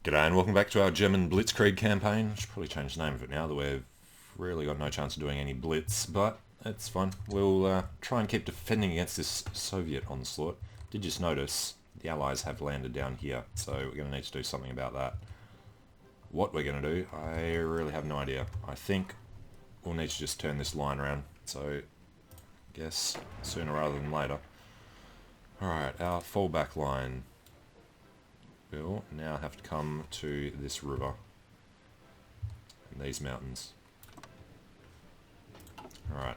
G'day and welcome back to our German Blitzkrieg campaign. Should probably change the name of it now that we've really got no chance of doing any blitz, but it's fine. We'll try and keep defending against this Soviet onslaught. Did just notice the Allies have landed down here, so we're going to need to do something about that. What we're going to do, I really have no idea. I think we'll need to just turn this line around, so I guess sooner rather than later. Alright, our fallback line will now have to come to this river and these mountains. Alright,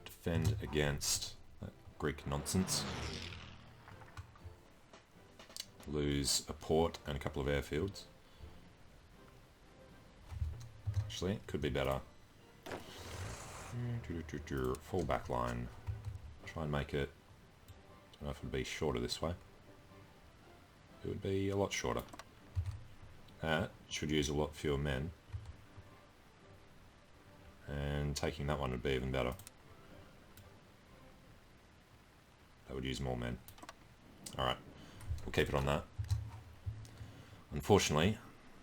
defend against that Greek nonsense. Lose a port and a couple of airfields. Actually, it could be better. Fallback line. Try and make it, I don't know if it would be shorter this way. It would be a lot shorter. That should use a lot fewer men. And taking that one would be even better. That would use more men. Alright, we'll keep it on that. Unfortunately,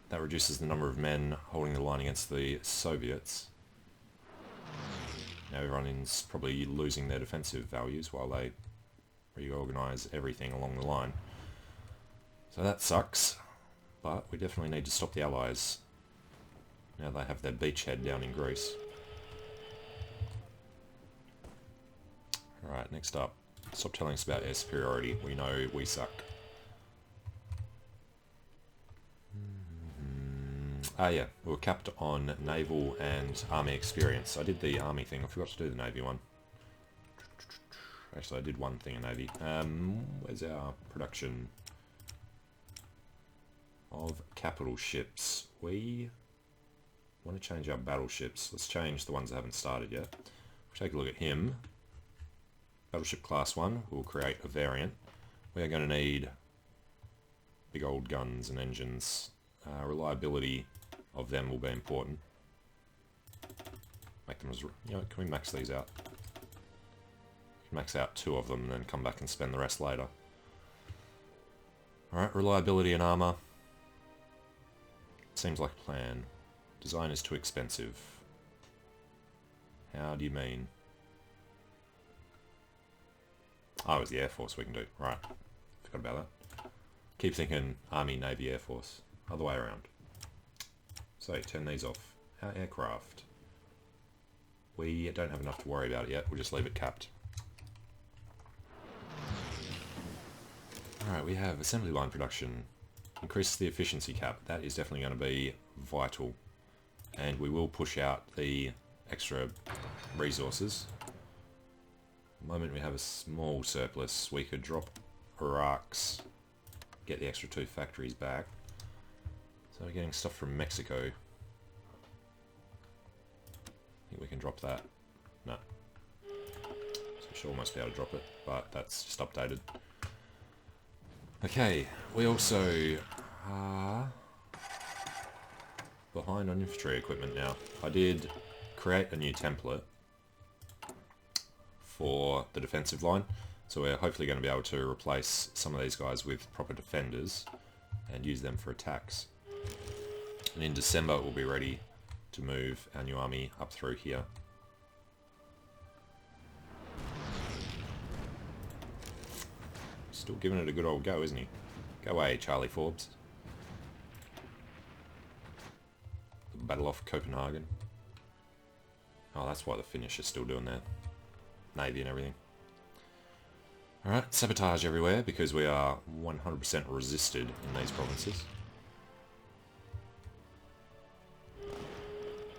that reduces the number of men holding the line against the Soviets. Now everyone is probably losing their defensive values while they reorganise everything along the line. So that sucks, but we definitely need to stop the Allies. Now they have their beachhead down in Greece. Alright, next up. Stop telling us about air superiority. We know we suck. Yeah, we were capped on naval and army experience. I did the army thing, I forgot to do the navy one. Actually, I did one thing in navy. Where's our production of capital ships? We want to change our battleships. Let's change the ones that haven't started yet. We'll take a look at him. Battleship class 1, we'll create a variant. We are going to need big old guns and engines. Reliability of them will be important. Make them as, can we max these out? Max out 2 of them and then come back and spend the rest later. Alright, reliability and armour. Seems like a plan. Design is too expensive. How do you mean? Oh, it was the Air Force we can do. Right. Forgot about that. Keep thinking Army, Navy, Air Force. Other way around. So, turn these off. Our aircraft. We don't have enough to worry about yet. We'll just leave it capped. Alright, we have assembly line production. Increase the efficiency cap. That is definitely going to be vital. And we will push out the extra resources. The moment we have a small surplus, we could drop Iraq's, get the extra 2 factories back. So we're getting stuff from Mexico. I think we can drop that. No. So we should almost be able to drop it, but that's just updated. Okay, we also are behind on infantry equipment now. I did create a new template for the defensive line, so we're hopefully going to be able to replace some of these guys with proper defenders and use them for attacks. And in December we'll be ready to move our new army up through here. Still giving it a good old go, isn't he? Go away, Charlie Forbes. The Battle off Copenhagen. Oh, that's why the Finnish are still doing their navy and everything. Alright, sabotage everywhere because we are 100% resisted in these provinces.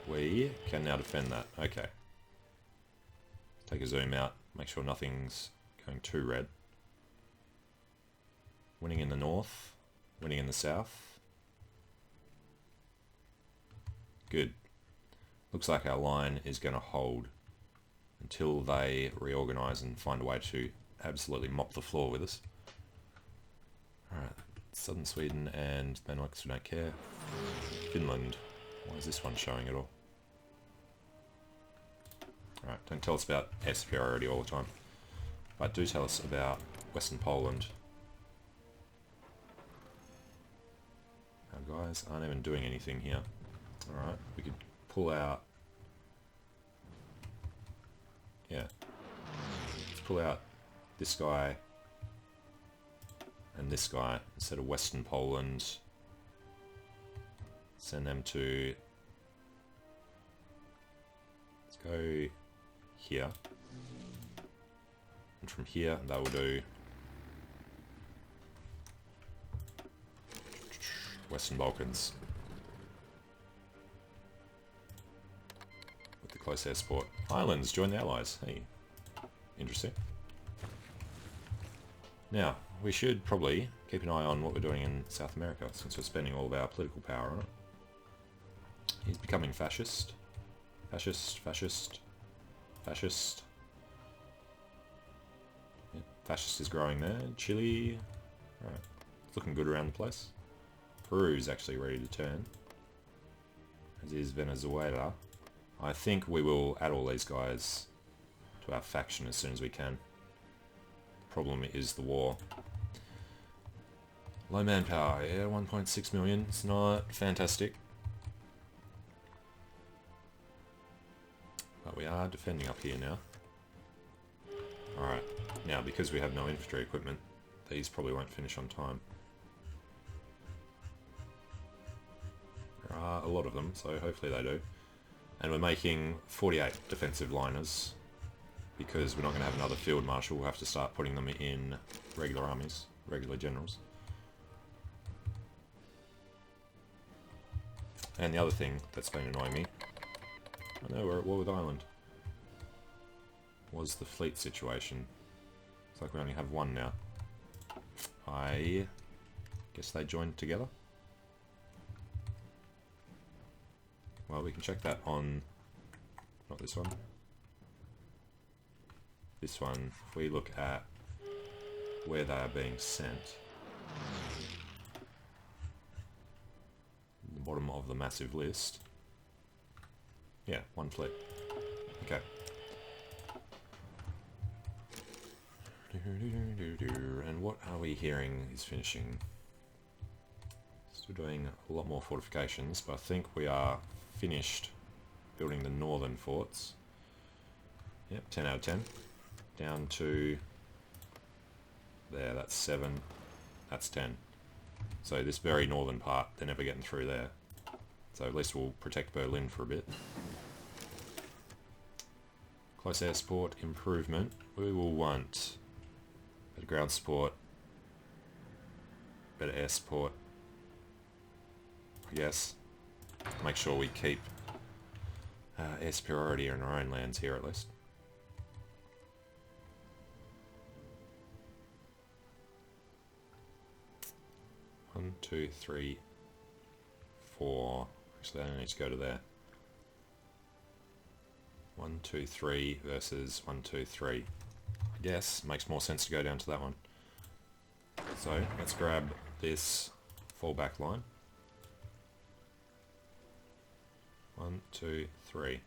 We can now defend that. Okay. Take a zoom out, make sure nothing's going too red. Winning in the north, winning in the south. Good. Looks like our line is going to hold until they reorganise and find a way to absolutely mop the floor with us. Alright, southern Sweden and Benelux, we don't care. Finland. Why is this one showing at all? Alright, don't tell us about air superiority all the time. But do tell us about Western Poland. guys aren't even doing anything here. Alright, we could pull out... Yeah. Let's pull out this guy and this guy instead of Western Poland. Send them to... Let's go here. And from here, they will do Western Balkans. With the close air support. Islands join the Allies. Hey, interesting. Now, we should probably keep an eye on what we're doing in South America, since we're spending all of our political power on it. He's becoming fascist. Fascist, fascist, fascist. Yeah, fascist is growing there. Chile. Alright. It's looking good around the place. Peru's actually ready to turn. As is Venezuela. I think we will add all these guys to our faction as soon as we can. The problem is the war. Low manpower, yeah, 1.6 million. It's not fantastic. But we are defending up here now. Alright, now because we have no infantry equipment, these probably won't finish on time. There are a lot of them, so hopefully they do. And we're making 48 defensive liners, because we're not going to have another field marshal. We'll have to start putting them in regular armies, regular generals. And the other thing that's been annoying me, I know we're at war with Ireland, was the fleet situation. Looks like we only have one now. I guess they joined together. Well, we can check that on, not this one, this one. If we look at where they are being sent, the bottom of the massive list, yeah, one fleet. Okay. And what are we hearing is finishing? Still doing a lot more fortifications, but I think we are finished building the northern forts. Yep, 10 out of 10. Down to there, that's 7, that's 10. So this very northern part, they're never getting through there. So at least we'll protect Berlin for a bit. Close air support improvement. We will want better ground support, better air support, I guess. Make sure we keep air superiority in our own lands here at least. One, two, three, four. Actually, I don't need to go to there. 1, 2, 3 versus 1, 2, 3. I guess makes more sense to go down to that one. So let's grab this fallback line. 1, 2, 3.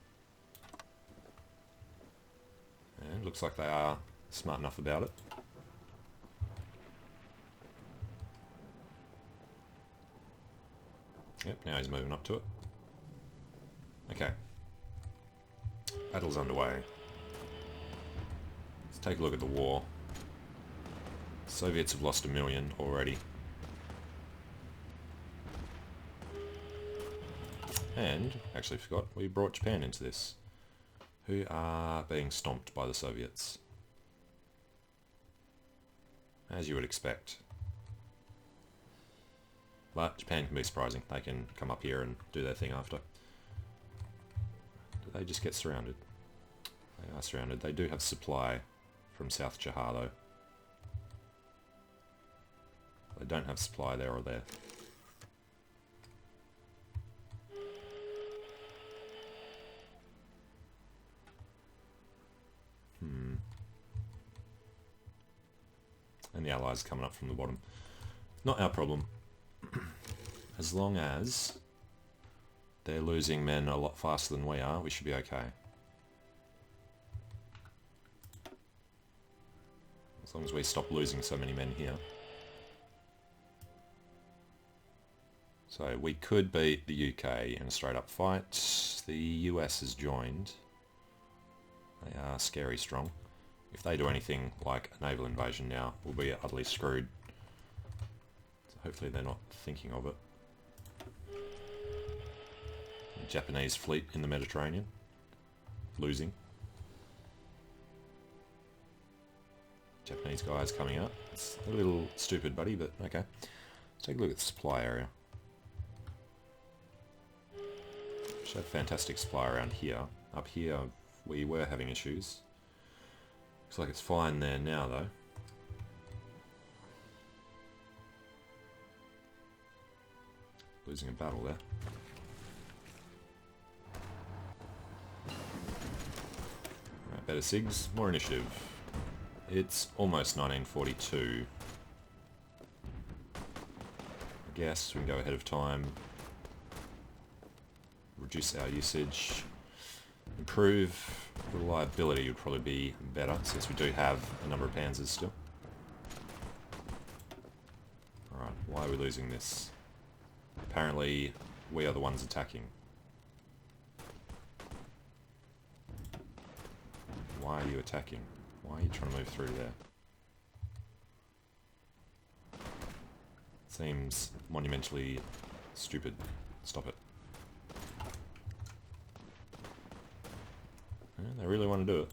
And looks like they are smart enough about it. Yep, now he's moving up to it. Okay. Battle's underway. Let's take a look at the war. Soviets have lost 1 million already. And, actually forgot, we brought Japan into this, who are being stomped by the Soviets. As you would expect. But Japan can be surprising. They can come up here and do their thing after. Do they just get surrounded? They are surrounded. They do have supply from South Chahar though. They don't have supply there or there. And the Allies are coming up from the bottom. Not our problem. As long as they're losing men a lot faster than we are, we should be okay. As long as we stop losing so many men here. So we could beat the UK in a straight up fight. The US has joined. They are scary strong. If they do anything like a naval invasion now, we'll be utterly screwed. So hopefully they're not thinking of it. The Japanese fleet in the Mediterranean. Losing. Japanese guys coming up. It's a little stupid, buddy, but okay. Let's take a look at the supply area. Should have fantastic supply around here. Up here we were having issues. Looks like it's fine there now though. Losing a battle there. Right, better SIGs, more initiative. It's almost 1942. I guess we can go ahead of time. Reduce our usage. Improve reliability would probably be better since we do have a number of panzers still. Alright, why are we losing this? Apparently we are the ones attacking. Why are you attacking? Why are you trying to move through there? Seems monumentally stupid. Stop it. Yeah, they really want to do it.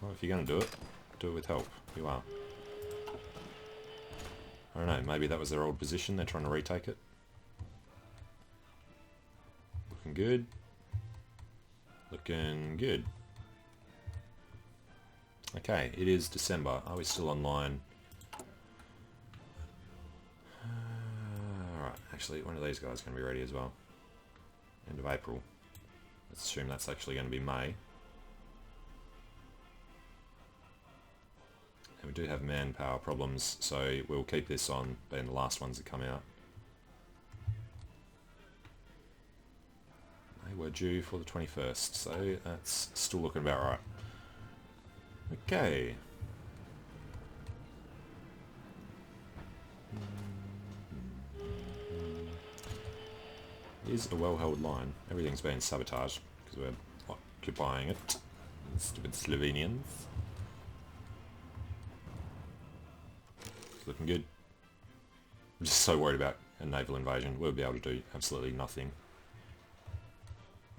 Well, if you're going to do it with help. You are. I don't know, maybe that was their old position, they're trying to retake it. Looking good. Looking good. Okay, it is December. Are we still online? Alright, actually, when are these guys going to be ready as well? End of April. Let's assume that's actually going to be May. And we do have manpower problems, so we'll keep this on being the last ones that come out. They were due for the 21st, so that's still looking about right. Okay. It is a well-held line. Everything's been sabotaged because we're occupying it. Stupid Slovenians. It's looking good. I'm just so worried about a naval invasion. We'll be able to do absolutely nothing.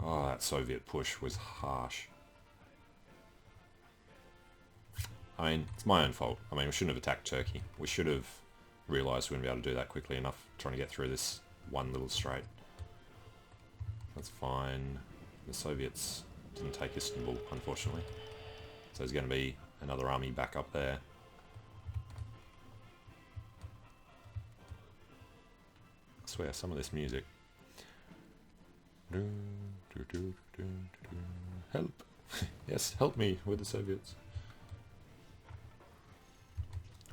Oh, that Soviet push was harsh. I mean, it's my own fault. I mean, we shouldn't have attacked Turkey. We should have realised we wouldn't be able to do that quickly enough trying to get through this one little strait. That's fine. The Soviets didn't take Istanbul, unfortunately. So there's going to be another army back up there. I swear, some of this music. Help! Yes, help me with the Soviets.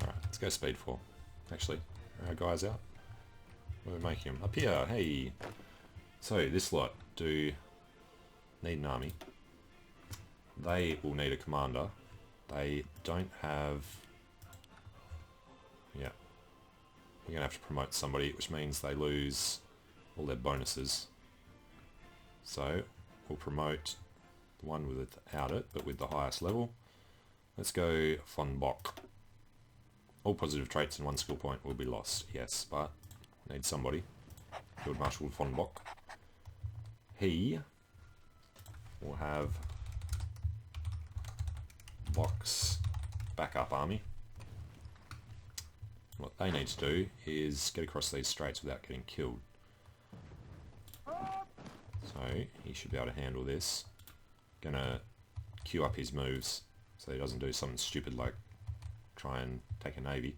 Alright, let's go speed 4. Actually, are our guys out? Where are we making them? Up here, hey! So, this lot do need an army. They will need a commander. They don't have... Yeah. We're going to have to promote somebody, which means they lose all their bonuses. So, we'll promote the one without it, but with the highest level. Let's go von Bock. All positive traits in one skill point will be lost, yes, but we need somebody. Field Marshal von Bock. He will have Bock's backup army. What they need to do is get across these straits without getting killed. So he should be able to handle this. Gonna queue up his moves so he doesn't do something stupid like try and take a navy.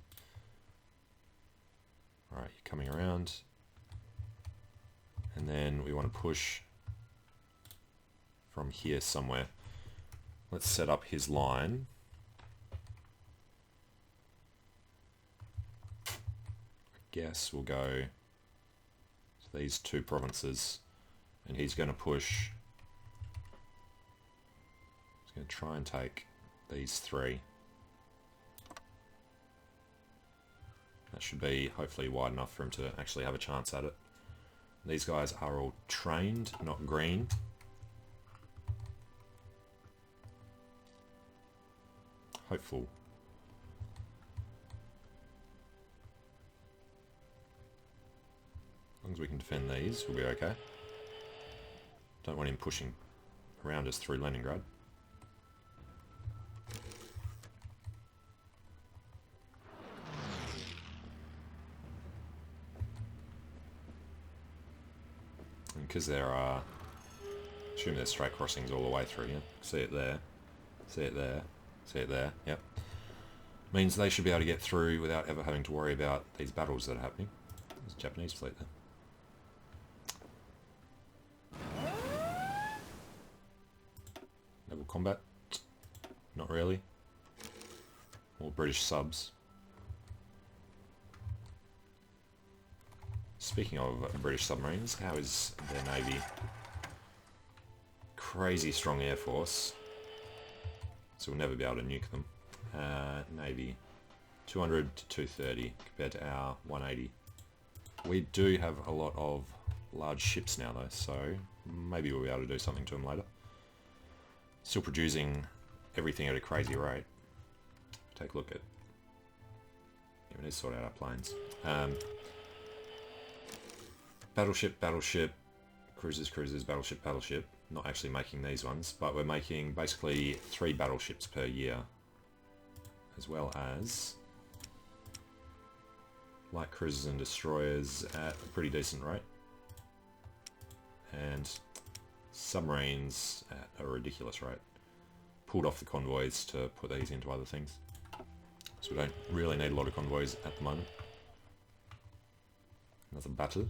Alright, you're coming around. And then we want to push from here somewhere. Let's set up his line. I guess we'll go to these two provinces and he's going to push. He's going to try and take these three. That should be hopefully wide enough for him to actually have a chance at it. These guys are all trained, not green. Hopeful. As long as we can defend these, we'll be okay. Don't want him pushing around us through Leningrad. Because there are, assume there's straight crossings all the way through, yeah? See it there, see it there, see it there, yep. Means they should be able to get through without ever having to worry about these battles that are happening. There's a Japanese fleet there. Naval combat? Not really. More British subs. Speaking of British submarines, how is their navy? Crazy strong air force, so we'll never be able to nuke them. Navy, 200 to 230 compared to our 180. We do have a lot of large ships now though, so maybe we'll be able to do something to them later. Still producing everything at a crazy rate. Take a look at... Yeah, we need to sort out our planes. Battleship, battleship, cruisers, cruisers, battleship, battleship. Not actually making these ones, but we're making basically 3 battleships per year. As well as light cruisers and destroyers at a pretty decent rate. And submarines at a ridiculous rate. Pulled off the convoys to put these into other things. So we don't really need a lot of convoys at the moment. Another battle.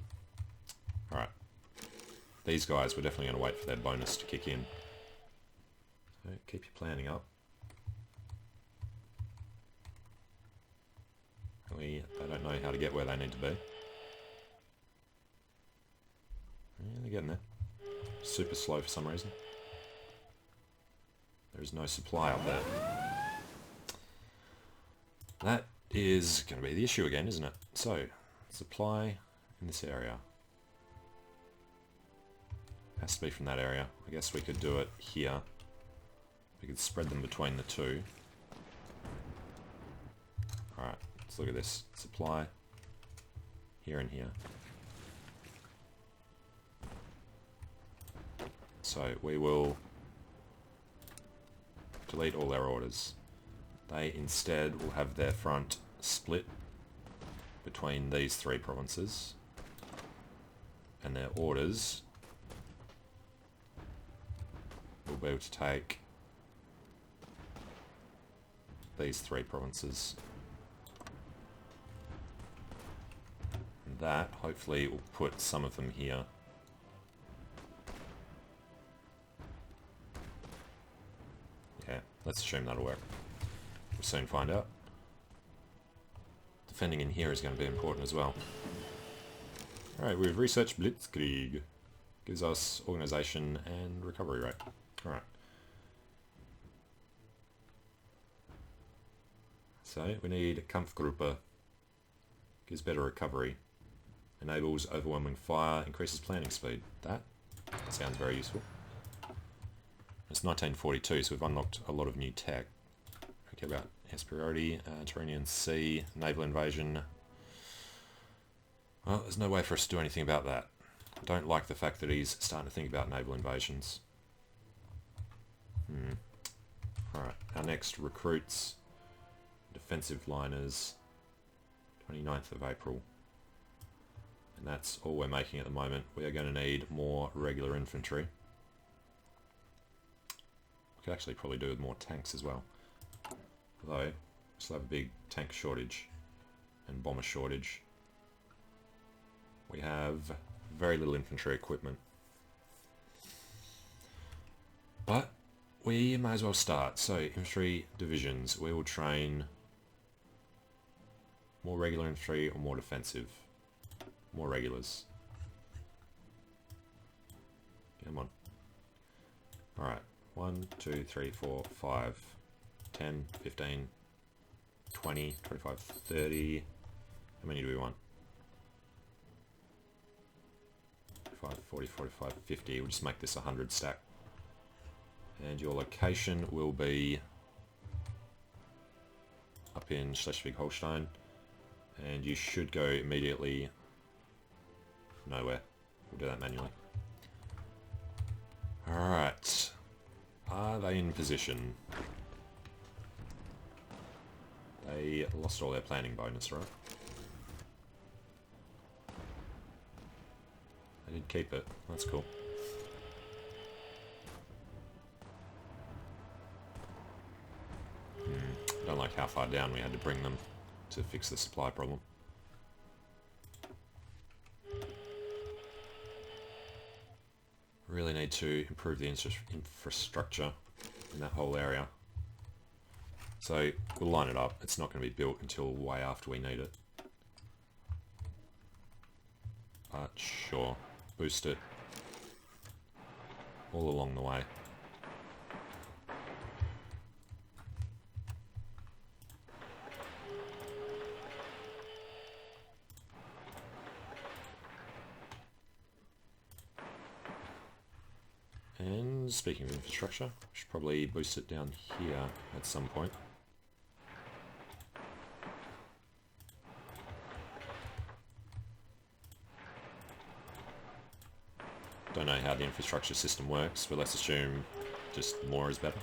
Alright. These guys, we're definitely going to wait for their bonus to kick in. So keep your planning up. They don't know how to get where they need to be. Yeah, they're getting there. Super slow for some reason. There is no supply up there. That is going to be the issue again, isn't it? So, supply in this area. Has to be from that area. I guess we could do it here. We could spread them between the two. Alright, let's look at this. Supply here and here. So we will delete all their orders. They instead will have their front split between these 3 provinces, and their orders will be able to take these 3 provinces. And that hopefully will put some of them here. Yeah, let's assume that'll work. We'll soon find out. Defending in here is going to be important as well. Alright, we've researched Blitzkrieg. Gives us organisation and recovery rate. Alright. So, we need Kampfgruppe. Gives better recovery. Enables overwhelming fire, increases planning speed. That sounds very useful. It's 1942, so we've unlocked a lot of new tech. Okay, about air superiority, Tyrrhenian Sea, naval invasion. Well, there's no way for us to do anything about that. I don't like the fact that he's starting to think about naval invasions. Alright, our next recruits, defensive liners, 29th of April. And that's all we're making at the moment. We are going to need more regular infantry. We could actually probably do with more tanks as well. Although, we still have a big tank shortage and bomber shortage. We have very little infantry equipment. But we may as well start. So, infantry divisions. We will train more regular infantry or more defensive. More regulars. Come on. Alright. 1, 2, 3, 4, 5, 10, 15, 20, 25, 30, How many do we want? 40, 45, 50. We'll just make this 100 stack. And your location will be up in Schleswig-Holstein. And you should go immediately nowhere. We'll do that manually. Alright. Are they in position? They lost all their planning bonus, right? They did keep it. That's cool. Don't like how far down we had to bring them to fix the supply problem. Really need to improve the infrastructure in that whole area. So we'll line it up. It's not going to be built until way after we need it. But sure, boost it all along the way. And speaking of infrastructure, I should probably boost it down here at some point. Don't know how the infrastructure system works, but let's assume just more is better.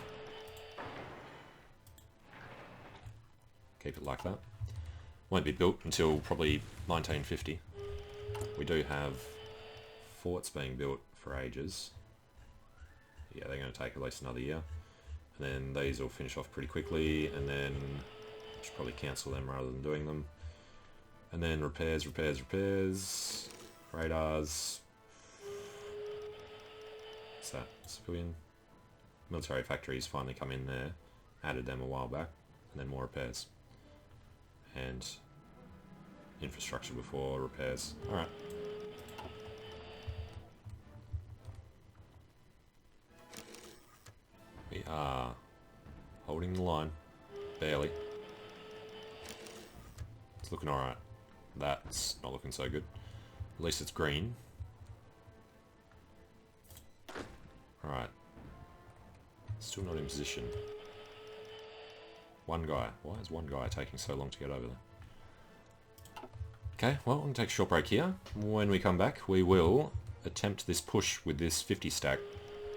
Keep it like that. Won't be built until probably 1950. We do have forts being built for ages. Yeah, they're going to take at least another year. And then these will finish off pretty quickly, and then I should probably cancel them rather than doing them. And then repairs, repairs, repairs. Radars. What's that? Civilian? Military factories finally come in there. Added them a while back. And then more repairs. And infrastructure before repairs. Alright. We are holding the line. Barely. It's looking alright. That's not looking so good. At least it's green. Alright. Still not in position. One guy. Why is one guy taking so long to get over there? Okay, well, we're going to take a short break here. When we come back, we will attempt this push with this 50 stack.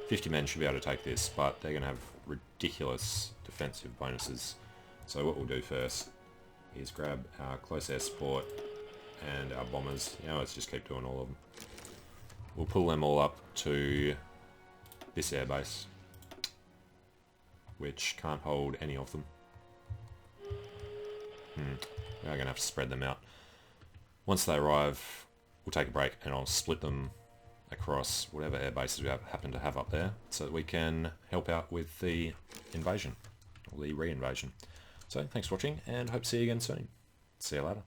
50 men should be able to take this, but they're going to have ridiculous defensive bonuses. So what we'll do first is grab our close air support and our bombers. You know, let's just keep doing all of them. We'll pull them all up to this airbase, which can't hold any of them. We are going to have to spread them out. Once they arrive, we'll take a break and I'll split them across whatever air bases we happen to have up there so that we can help out with the invasion, or the re-invasion. So thanks for watching and hope to see you again soon. See you later.